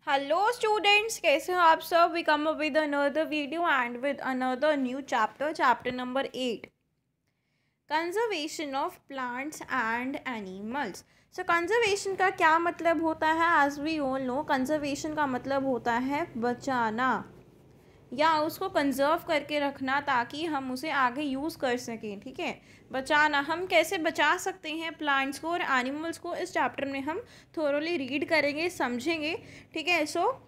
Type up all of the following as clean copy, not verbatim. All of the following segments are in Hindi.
हेलो स्टूडेंट्स, कैसे हो आप सब। We come up with another video and with another new chapter number 8, conservation of plants and animals. So conservation का क्या मतलब होता है? As we all know, conservation का मतलब होता है बचाना या उसको कंजर्व करके रखना ताकि हम उसे आगे यूज़ कर सकें। ठीक है, बचाना। हम कैसे बचा सकते हैं प्लांट्स को और एनिमल्स को, इस चैप्टर में हम थोरोली रीड करेंगे, समझेंगे। ठीक है, so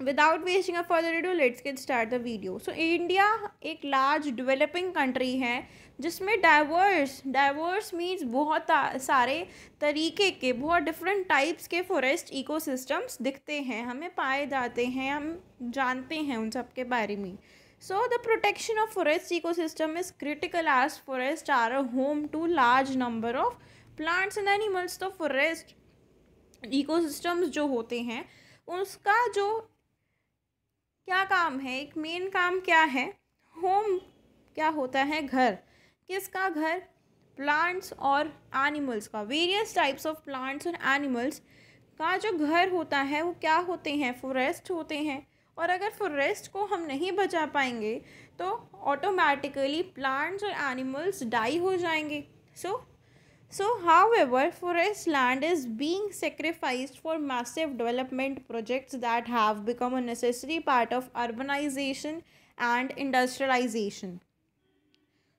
without wasting a further ado, let's get start the video. So India एक लार्ज डेवलपिंग कंट्री है जिसमें डाइवर्स मीन्स बहुत सारे तरीके के, बहुत डिफरेंट टाइप्स के फॉरेस्ट इकोसिस्टम्स दिखते हैं, हमें पाए जाते हैं, हम जानते हैं उन सब के बारे में। So the protection of forest ecosystem is critical as forest are a home to large number of plants and animals. तो फॉरेस्ट इकोसिस्टम्स जो होते हैं उसका जो क्या काम है, एक मेन काम क्या है, होम क्या होता है, घर। किसका घर? प्लांट्स और एनिमल्स का। वेरियस टाइप्स ऑफ प्लांट्स और एनिमल्स का जो घर होता है वो क्या होते हैं? फॉरेस्ट होते हैं। और अगर फॉरेस्ट को हम नहीं बचा पाएंगे तो ऑटोमेटिकली प्लांट्स और एनिमल्स डाई हो जाएंगे। However, forest land is being sacrificed for massive development projects that have become a necessary part of urbanization and industrialization.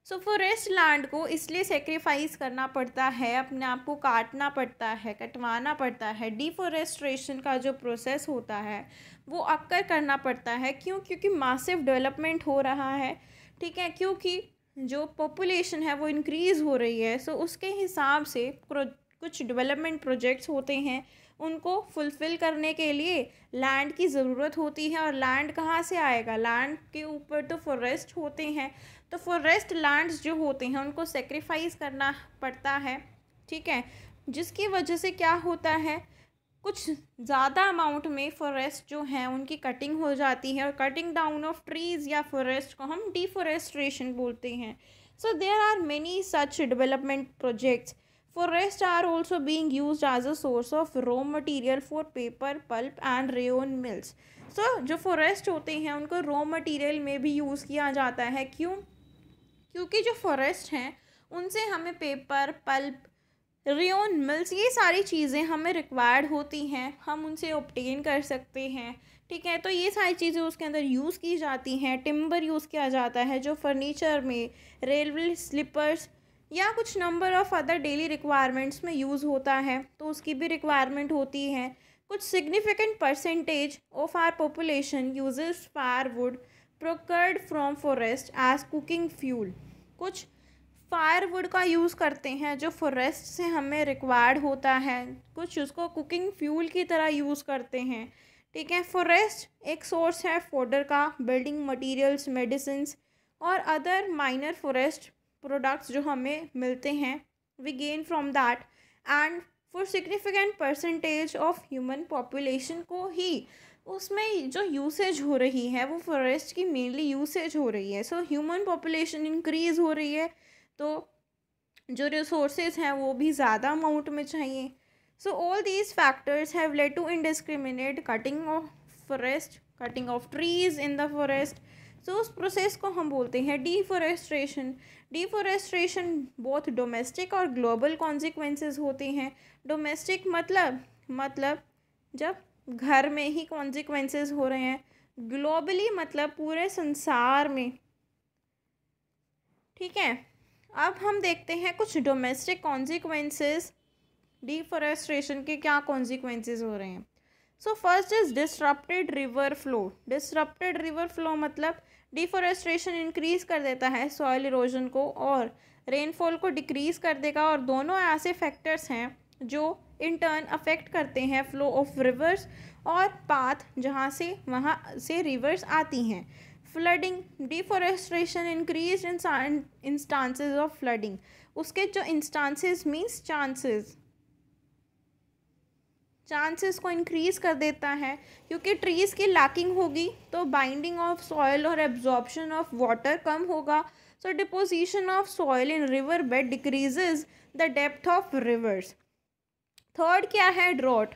So forest land को इसलिए सेक्रीफाइस करना पड़ता है, अपने आप को काटना पड़ता है, कटवाना पड़ता है। डिफॉरेस्ट्रेशन का जो प्रोसेस होता है वो अक्कर करना पड़ता है। क्यों? क्योंकि मासिव डेवलपमेंट हो रहा है। ठीक है, क्योंकि जो पॉपुलेशन है वो इंक्रीज़ हो रही है। सो उसके हिसाब से कुछ डेवलपमेंट प्रोजेक्ट्स होते हैं, उनको फुलफ़िल करने के लिए लैंड की ज़रूरत होती है। और लैंड कहाँ से आएगा? लैंड के ऊपर तो फॉरेस्ट होते हैं, तो फॉरेस्ट लैंड्स जो होते हैं उनको सेक्रीफाइस करना पड़ता है। ठीक है, जिसकी वजह से क्या होता है, कुछ ज़्यादा अमाउंट में फॉरेस्ट जो हैं उनकी कटिंग हो जाती है। और कटिंग डाउन ऑफ ट्रीज़ या फॉरेस्ट को हम डिफॉरेस्ट्रेशन बोलते हैं। So there are many such development projects. Forest are also being use as a source of raw material for paper, pulp and rayon mills. So जो फॉरेस्ट होते हैं उनको रॉ मटीरियल में भी यूज़ किया जाता है। क्यों? क्योंकि जो फॉरेस्ट हैं उनसे हमें पेपर, पल्प, रेयोन मिल्स, ये सारी चीज़ें हमें रिक्वायर्ड होती हैं, हम उनसे ऑब्टेन कर सकते हैं। ठीक है, तो ये सारी चीज़ें उसके अंदर यूज़ की जाती हैं। टिम्बर यूज़ किया जाता है जो फर्नीचर में, रेलवे स्लीपर्स या कुछ number of other daily requirements में यूज़ होता है, तो उसकी भी रिक्वायरमेंट होती है। कुछ significant percentage of our population uses firewood procured from forest as cooking fuel. कुछ फायरवुड का यूज़ करते हैं जो फॉरेस्ट से हमें रिक्वायर्ड होता है, कुछ उसको कुकिंग फ्यूल की तरह यूज़ करते हैं। ठीक है, फॉरेस्ट एक सोर्स है फोडर का, बिल्डिंग मटेरियल्स, मेडिसिन्स और अदर माइनर फॉरेस्ट प्रोडक्ट्स जो हमें मिलते हैं, we gain from that. And for significant percentage of human population को ही उसमें जो यूसेज हो रही है वो फॉरेस्ट की मेनली यूसेज हो रही है। सो ह्यूमन पॉपुलेशन इंक्रीज़ हो रही है तो जो रिसोर्सेज हैं वो भी ज़्यादा अमाउंट में चाहिए। So all these factors have led to indiscriminate cutting of forest, cutting of trees in the forest. So उस प्रोसेस को हम बोलते हैं डिफॉरेस्ट्रेशन। डिफॉरेस्ट्रेशन बहुत डोमेस्टिक और ग्लोबल कॉन्सिक्वेंसेस होते हैं। डोमेस्टिक मतलब जब घर में ही कॉन्सिक्वेंसेस हो रहे हैं, ग्लोबली मतलब पूरे संसार में। ठीक है, अब हम देखते हैं कुछ डोमेस्टिक कॉन्सिक्वेंसेस डिफॉरेस्ट्रेशन के, क्या कॉन्सिक्वेंसेस हो रहे हैं। So first is disrupted river flow. Disrupted river flow मतलब डिफॉरेस्ट्रेशन इंक्रीज कर देता है सॉइल इरोजन को और रेनफॉल को डिक्रीज कर देगा। और दोनों ऐसे फैक्टर्स हैं जो इन टर्न अफेक्ट करते हैं फ्लो ऑफ रिवर्स और पाथ जहाँ से वहाँ से रिवर्स आती हैं। Flooding, deforestation increase instances of flooding. उसके जो इंस्टांसेस मीन्स चांसेस को इंक्रीज़ कर देता है, क्योंकि ट्रीज़ की लैकिंग होगी तो बाइंडिंग ऑफ सॉइल और एब्जॉर्प्शन ऑफ वाटर कम होगा। So deposition of soil in river bed decreases the depth of rivers. Third क्या है? Drought.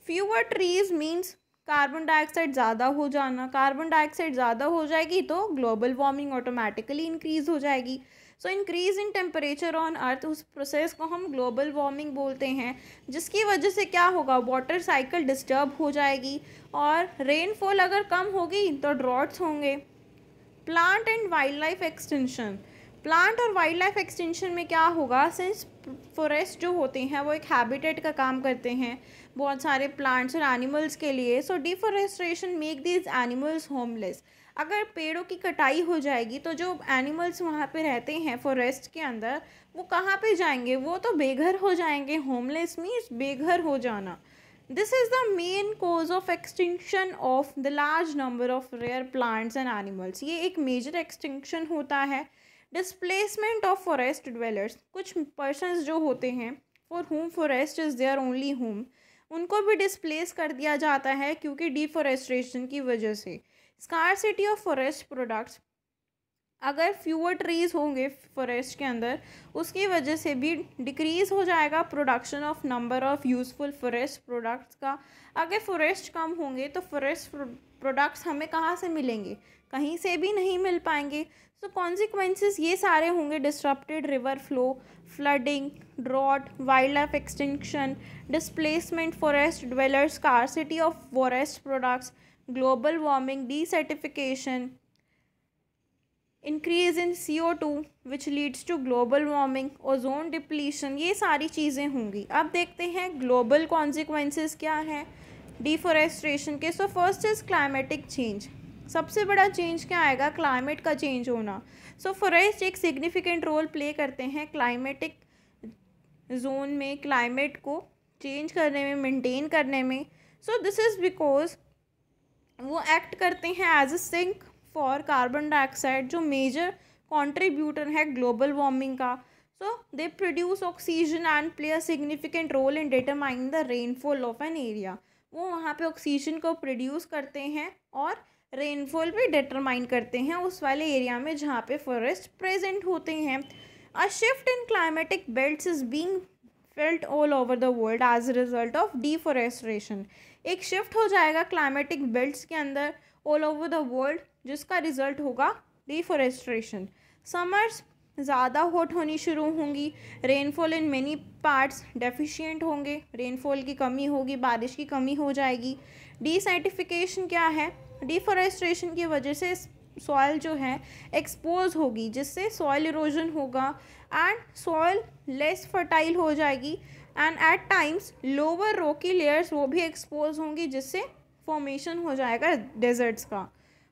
Fewer trees means carbon dioxide ज़्यादा हो जाना, कार्बन डाइऑक्साइड ज़्यादा हो जाएगी तो ग्लोबल वार्मिंग ऑटोमेटिकली इंक्रीज़ हो जाएगी। So increase in temperature on earth, उस प्रोसेस को हम ग्लोबल वार्मिंग बोलते हैं, जिसकी वजह से क्या होगा, वाटर साइकिल डिस्टर्ब हो जाएगी और रेनफॉल अगर कम होगी तो ड्रॉट्स होंगे। Plant and wild life extension, plant और वाइल्ड लाइफ एक्सटेंशन में क्या होगा, सिंस फॉरेस्ट जो होते हैं वो एक हैबिटेट का काम करते हैं बहुत सारे प्लांट्स और एनिमल्स के लिए। So deforestation make these animals homeless, अगर पेड़ों की कटाई हो जाएगी तो जो एनिमल्स वहाँ पे रहते हैं फॉरेस्ट के अंदर वो कहाँ पे जाएंगे, वो तो बेघर हो जाएंगे। होमलेस मीन्स बेघर हो जाना। This is the main cause of extinction of the large number of rare plants and animals, ये एक मेजर एक्सटिंक्शन होता है। डिस्प्लेसमेंट ऑफ फॉरेस्ट ड्वेलर्स, कुछ पर्सनस जो होते हैं for whom forest is their only home, उनको भी डिस्प्लेस कर दिया जाता है क्योंकि डिफॉरेस्टेशन की वजह से। स्कार्सिटी ऑफ फॉरेस्ट प्रोडक्ट्स, अगर फ्यूअर ट्रीज होंगे फॉरेस्ट के अंदर उसकी वजह से भी डिक्रीज़ हो जाएगा production of number of useful forest products का। अगर फॉरेस्ट कम होंगे तो फॉरेस्ट प्रोडक्ट्स हमें कहाँ से मिलेंगे, कहीं से भी नहीं मिल पाएंगे। सो कॉन्सिक्वेंसेस ये सारे होंगे, disrupted river flow, flooding, drought, wild life extinction, displacement forest dwellers, scarcity of forest products, global warming, desertification, increase in CO2 which leads to global warming, ozone depletion, ये सारी चीज़ें होंगी। अब देखते हैं ग्लोबल कॉन्सिक्वेंसेस क्या है डिफॉरेस्टेशन के। So first is climatic change, सबसे बड़ा चेंज क्या आएगा, क्लाइमेट का चेंज होना। सो फॉरेस्ट एक सिग्निफिकेंट रोल प्ले करते हैं क्लाइमेटिक जोन में, क्लाइमेट को चेंज करने में, मेंटेन करने में। सो दिस इज़ बिकॉज वो एक्ट करते हैं as a sink for carbon dioxide, जो मेजर कंट्रीब्यूटर है ग्लोबल वार्मिंग का। So they produce oxygen and play a significant role in determining the rainfall of an area, वो वहाँ पे ऑक्सीजन को प्रोड्यूस करते हैं और रेनफॉल भी डिटरमाइन करते हैं उस वाले एरिया में जहाँ पे फॉरेस्ट प्रेजेंट होते हैं। A shift in climatic belts is being felt all over the world as a result of deforestation, एक शिफ्ट हो जाएगा क्लाइमेटिक बेल्ट्स के अंदर ऑल ओवर द वर्ल्ड, जिसका रिजल्ट होगा डिफॉरेस्टेशन। समर्स ज़्यादा हॉट होनी शुरू होंगी, rainfall in many parts deficient होंगे, रेनफॉल की कमी होगी, बारिश की कमी हो जाएगी। डिसर्टिफिकेशन क्या है, डिफॉरेस्टेशन की वजह से सॉइल जो है एक्सपोज होगी, जिससे सॉइल इरोजन होगा एंड सॉइल लेस फर्टाइल हो जाएगी and at times lower rocky layers वो भी एक्सपोज होंगी, जिससे फॉर्मेशन हो जाएगा डेजर्ट्स का।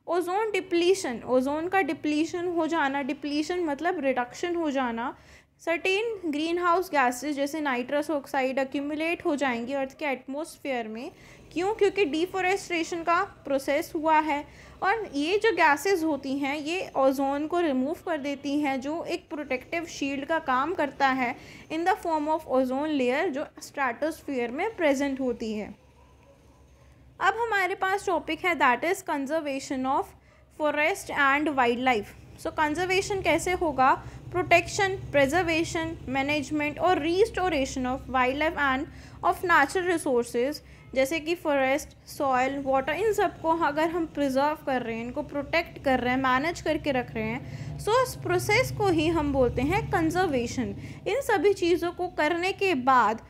ओजोन डिप्लीशन, ओजोन का डिप्लीशन हो जाना, डिप्लीशन मतलब रिडक्शन हो जाना। सर्टेन ग्रीन हाउस गैसेज जैसे नाइट्रस ऑक्साइड अक्यूमुलेट हो जाएंगी अर्थ के एटमॉस्फेयर में, क्यों, क्योंकि डिफॉरेस्टेशन का प्रोसेस हुआ है और ये जो गैसेस होती हैं ये ओजोन को रिमूव कर देती हैं, जो एक प्रोटेक्टिव शील्ड का काम करता है in the form of ozone layer जो स्ट्रेटोस्फीयर में प्रेजेंट होती है। अब हमारे पास टॉपिक है that is conservation of forest and wild life. So conservation कैसे होगा, प्रोटेक्शन, प्रिजर्वेशन, मैनेजमेंट और restoration of wild life end of natural resources जैसे कि फॉरेस्ट, सॉइल, वाटर, इन सबको अगर हम प्रिजर्व कर रहे हैं, इनको प्रोटेक्ट कर रहे हैं, मैनेज करके रख रहे हैं, सो इस प्रोसेस को ही हम बोलते हैं कंजर्वेशन। इन सभी चीज़ों को करने के बाद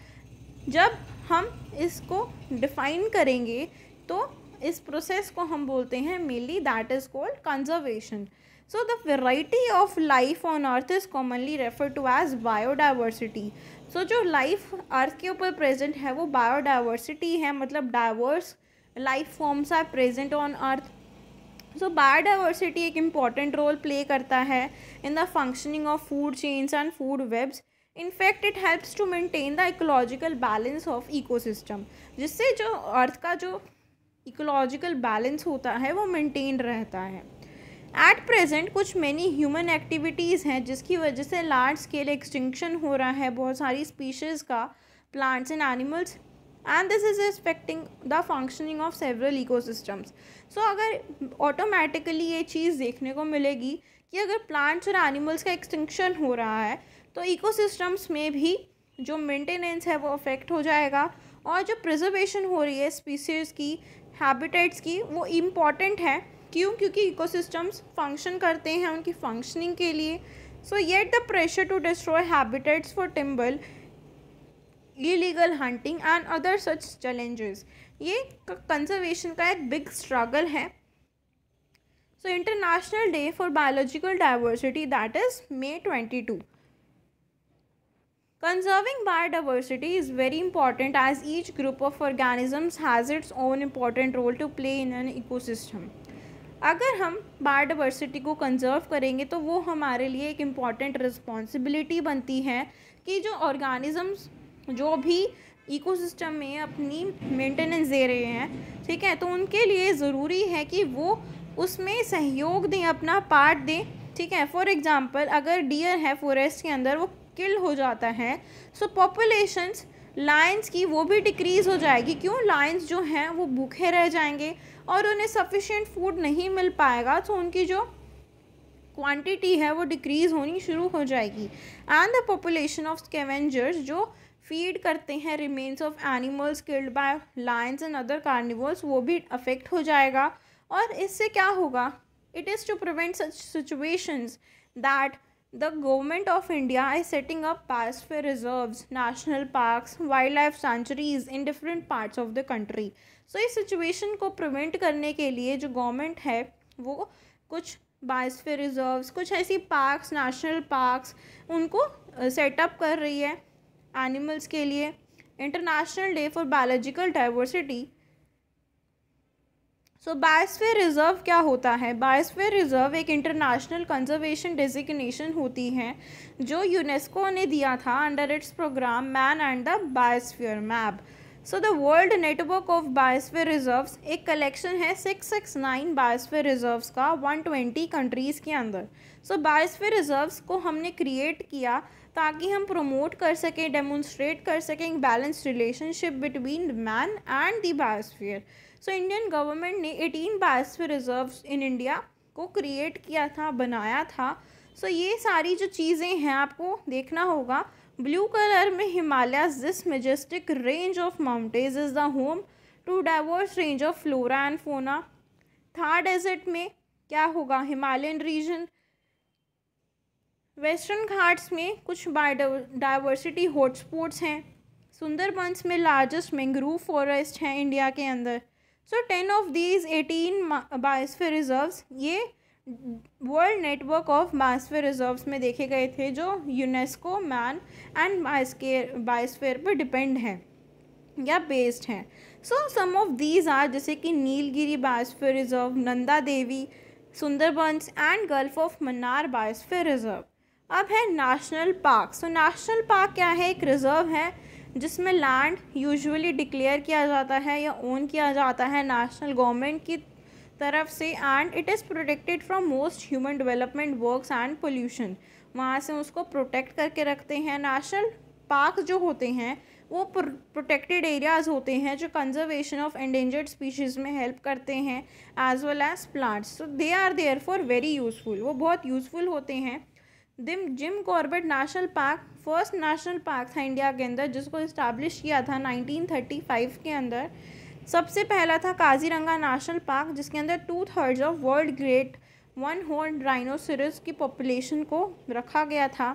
जब हम इसको डिफाइन करेंगे तो इस प्रोसेस को हम बोलते हैं mainly that is called conservation. So the variety of life on earth is commonly refer to as biodiversity. So जो लाइफ अर्थ के ऊपर प्रेजेंट है वो बायोडाइवर्सिटी है, मतलब diverse life forms are present on earth. So biodiversity एक इम्पॉर्टेंट रोल प्ले करता है in the functioning of food chains and food webs. In fact, it helps to maintain the ecological balance of ecosystem, जिससे जो अर्थ का जो इकोलॉजिकल बैलेंस होता है वो मेंटेन रहता है। एट प्रेजेंट कुछ मैनी ह्यूमन एक्टिविटीज़ हैं जिसकी वजह से लार्ज स्केल एक्सटिंक्शन हो रहा है बहुत सारी स्पीशीज़ का, plants and animals, and this is affecting the functioning of several ecosystems. So अगर ऑटोमेटिकली ये चीज़ देखने को मिलेगी कि अगर प्लांट्स और एनिमल्स का एक्सटिंक्शन हो रहा है तो इकोसिस्टम्स में भी जो मेंटेनेंस है वो अफेक्ट हो जाएगा और जो प्रिजर्वेशन हो रही है स्पीसीज की, हैबिटेट्स की, वो इम्पॉर्टेंट है। क्यों? क्योंकि इकोसिस्टम्स फंक्शन करते हैं उनकी फंक्शनिंग के लिए। So yet the pressure to destroy habitats for timber, illegal hunting and other such challenges, ये कंजर्वेशन का एक बिग स्ट्रगल है। So international day for biological diversity, that is May 22। Conserving biodiversity is very important as each group of organisms has its own important role to play in an ecosystem. अगर हम बायोडाइवर्सिटी को कंजर्व करेंगे तो वो हमारे लिए एक इम्पॉर्टेंट रिस्पॉन्सिबिलिटी बनती है कि जो ऑर्गेनिजम्स जो भी इकोसिस्टम में अपनी मेंटेनेंस दे रहे हैं, ठीक है, तो उनके लिए ज़रूरी है कि वो उसमें सहयोग दें, अपना पार्ट दें, ठीक है। फॉर एग्ज़ाम्पल अगर डियर है फॉरेस्ट के अंदर, वो किल हो जाता है, सो पॉपुलेशंस लायंस की वो भी डिक्रीज़ हो जाएगी। क्यों? लायंस जो हैं वो भूखे रह जाएंगे और उन्हें सफिशिएंट फूड नहीं मिल पाएगा, तो उनकी जो क्वांटिटी है वो डिक्रीज़ होनी शुरू हो जाएगी। And the population of scavengers जो फीड करते हैं remains of animals killed by lions and other carnivals, वो भी अफेक्ट हो जाएगा। और इससे क्या होगा? It is to prevent such situations that the government of India is setting up biosphere reserves, national parks, wildlife sanctuaries in different parts of the country. So इस situation को prevent करने के लिए जो government है वो कुछ biosphere reserves, कुछ ऐसी parks, national parks उनको setup कर रही है animals के लिए। International Day for Biological Diversity। So biosphere reserve क्या होता है? बायोस्फीयर रिज़र्व एक इंटरनेशनल कंजर्वेशन डेजिग्नेशन होती है जो यूनेस्को ने दिया था under its programme man and the biosphere map. So the world network of biosphere reserves एक कलेक्शन है 669 बायोस्फीयर रिजर्व्स का 120 कंट्रीज़ के अंदर। सो बायोस्फीयर रिजर्व्स को हमने क्रिएट किया ताकि हम प्रमोट कर सकें, डेमोन्स्ट्रेट कर सकें balance relationship between man and the biosphere. So Indian government ने 18 बायोस्फीयर रिजर्व्स इन इंडिया को क्रिएट किया था, बनाया था। सो ये सारी जो चीज़ें हैं आपको देखना होगा। ब्लू कलर में Himalayas, this majestic range of mountains is the home to diverse range of flora and fauna. Thar desert में क्या होगा? Himalayan reason. वेस्टर्न घाट्स में कुछ बायोडाइवर्सिटी हॉटस्पॉट्स हैं। सुंदरबंस में लार्जेस्ट मैंग्रोव फॉरेस्ट हैं इंडिया के अंदर। सो 10 ऑफ दीज 18 बायोस्फीयर रिजर्व्स ये world network of biosphere reserves में देखे गए थे जो यूनेस्को, मैन एंड बायोस्फीयर पर डिपेंड है या बेस्ड हैं। सो सम ऑफ दीज आर जैसे कि Nilgiri biosphere reserve, Nanda Devi, Sundarbans and gulf of Mannar biosphere reserve. अब है national park. So national park क्या है? एक रिजर्व है जिसमें लैंड यूजुअली डिक्लेयर किया जाता है या ओन किया जाता है नेशनल गवर्नमेंट की तरफ से, and it is protected from most human development works and pollution. वहाँ से उसको प्रोटेक्ट करके रखते हैं। नेशनल पार्क जो होते हैं वो प्रोटेक्टेड एरियाज़ होते हैं जो कंजर्वेशन ऑफ एंडेंजर्ड स्पीशीज़ में हेल्प करते हैं as well as plants. So they are there for very useful, वो बहुत यूज़फुल होते हैं। Jim Corbett national park first national park था इंडिया के अंदर जिसको इस्टेब्लिश किया था 1935 के अंदर। सबसे पहला था काजीरंगा नेशनल पार्क जिसके अंदर 2/3 of world great one horn rhinoceros की पॉपुलेशन को रखा गया था।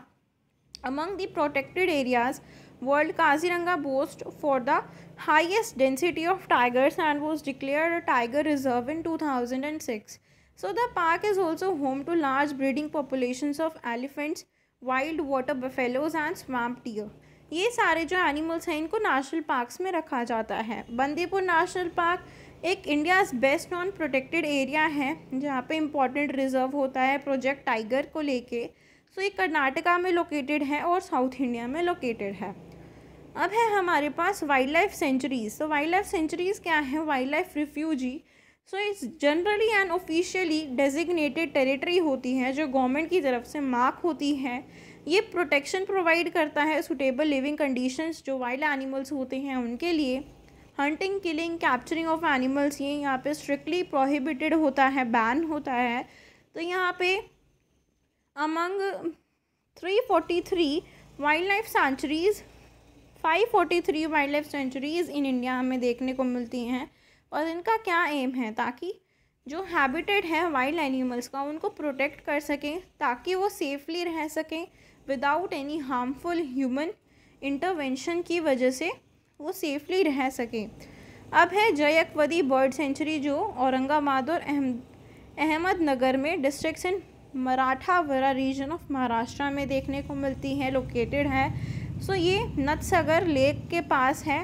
Among the protected areas world Kaziranga boast for the highest density of tigers and was declared a tiger reserve in 2006. So the park is also home to large breeding populations of elephants, wild water buffaloes and swamp deer. ये सारे जो एनिमल्स हैं इनको नेशनल पार्क्स में रखा जाता है। बंदीपुर नेशनल पार्क एक India's best non protected area है जहाँ पे इम्पॉर्टेंट रिजर्व होता है प्रोजेक्ट टाइगर को लेके। सो ये कर्नाटका में लोकेटेड है और साउथ इंडिया में लोकेटेड है। अब है हमारे पास वाइल्ड लाइफ सेंचुरीज़। तो वाइल्ड लाइफ सेंचुरीज़ क्या है? Wild life refugee. So it's generally and officially designated territory होती है जो गवर्नमेंट की तरफ से मार्क होती है। ये प्रोटेक्शन प्रोवाइड करता है सुटेबल लिविंग कंडीशंस जो वाइल्ड एनिमल्स होते हैं उनके लिए। Hunting, killing, capturing of animals ये यहाँ पे स्ट्रिक्टली प्रोहिबिटेड होता है, बैन होता है। तो यहाँ पे among 343 wild life sanctuaries 543 wild life sanctuaries in India हमें देखने को मिलती हैं। और इनका क्या एम है, ताकि जो हैबिटेट है वाइल्ड एनिमल्स का उनको प्रोटेक्ट कर सकें, ताकि वो सेफली रह सकें without any harmful human intervention की वजह से वो सेफली रह सकें। अब है जयकवदी बर्ड सेंचुरी, जो औरंगाबाद और अहमदनगर में districts in Marathwada region of Maharashtra में देखने को मिलती है, लोकेटेड है। सो ये नतसागर लेक के पास है।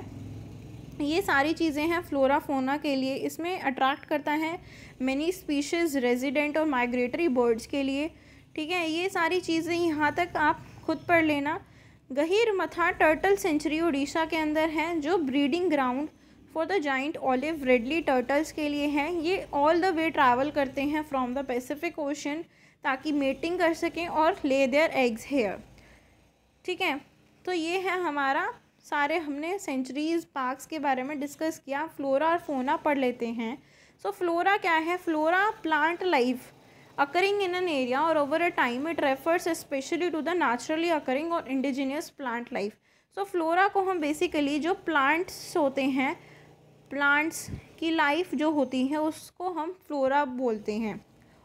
ये सारी चीज़ें हैं फ्लोरा फोना के लिए। इसमें अट्रैक्ट करता है मेनी स्पीशीज़ रेजिडेंट और माइग्रेटरी बर्ड्स के लिए। ठीक है, ये सारी चीज़ें यहाँ तक आप खुद पढ़ लेना। गहीरमथा टर्टल सेंचुरी उड़ीसा के अंदर है, जो breeding ground for the giant olive ridley turtles के लिए है। ये ऑल द वे ट्रैवल करते हैं फ्रॉम द पैसिफिक ओशन, ताकि मेटिंग कर सकें और ले देयर एग्स हेयर। ठीक है, तो ये है हमारा सारे हमने सेंचुरीज पार्क्स के बारे में डिस्कस किया। फ्लोरा और फोना पढ़ लेते हैं। सो फ्लोरा क्या है? Flora plant life occurring in an area or over a time. It refers especially to the naturally occurring or indigenous plant life. So flora को हम बेसिकली जो प्लांट्स होते हैं, प्लांट्स की लाइफ जो होती है उसको हम फ्लोरा बोलते हैं।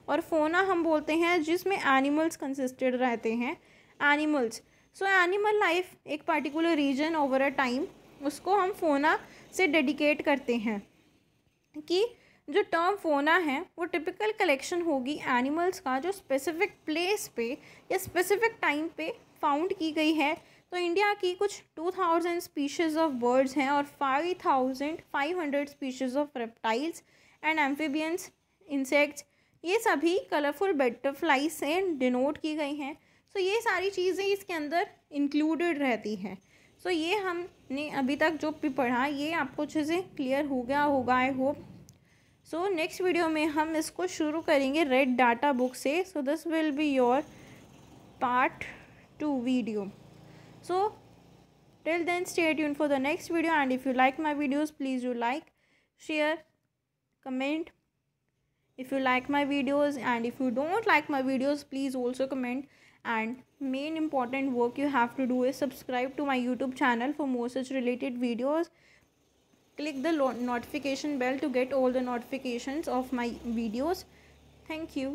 और फोना हम बोलते हैं जिसमें एनिमल्स कंसिस्टेड रहते हैं, एनिमल्स। सो एनिमल लाइफ एक particular region over a time, उसको हम फोना से डेडिकेट करते हैं। कि जो टर्म फोना है वो टिपिकल कलेक्शन होगी एनिमल्स का, जो स्पेसिफिक प्लेस पे या स्पेसिफिक टाइम पे फाउंड की गई है। तो इंडिया की कुछ 2000 स्पीशीज़ ऑफ बर्ड्स हैं और 5500 species of reptiles and amphibians, insects, ये सभी कलरफुल बटरफ्लाई से डिनोट की गई हैं। सो ये सारी चीज़ें इसके अंदर इंक्लूडेड रहती हैं। सो ये हमने अभी तक जो भी पढ़ा, ये आपको चीज़ें क्लियर हो गया होगा, I hope. So next video में हम इसको शुरू करेंगे रेड डाटा बुक से। So this will be your part 2 video. So till then, stay tuned for the next video, and if you like my videos, please do like, share, comment if you like my videos, and if you don't like my videos, please also comment. And main important work you have to do is subscribe to my YouTube channel for more such related videos. Click the notification bell to get all the notifications of my videos. Thank you.